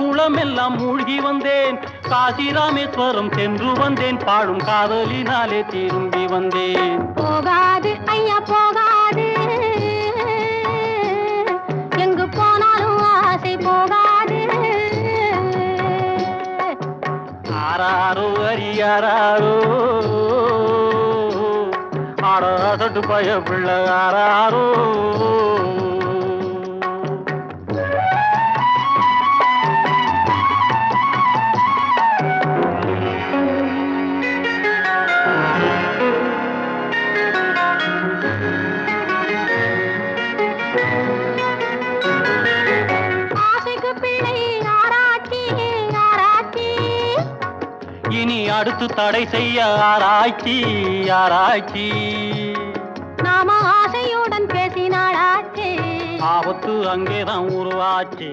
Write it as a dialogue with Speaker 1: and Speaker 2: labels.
Speaker 1: குளமெல்லாம் மூழ்கி வந்தேன், காசி ராமேஸ்வரம் சென்று வந்தேன், பாடும் காதலினாலே திரும்பி வந்தேன்.
Speaker 2: போகாது ஐயா போகாது, எங்கு போனாலும் ஆசை போகாது.
Speaker 1: ஆராரோ அரியாரோ ஆடாதட்டு பய பிள்ளை ஆராரோ. இனி அடுத்து தடை செய்ய ஆராய்ச்சி ஆராய்ச்சி.
Speaker 2: நாம ஆசையுடன் பேசினாடாச்சு,
Speaker 1: ஆபத்து அங்கேதான் உருவாச்சு.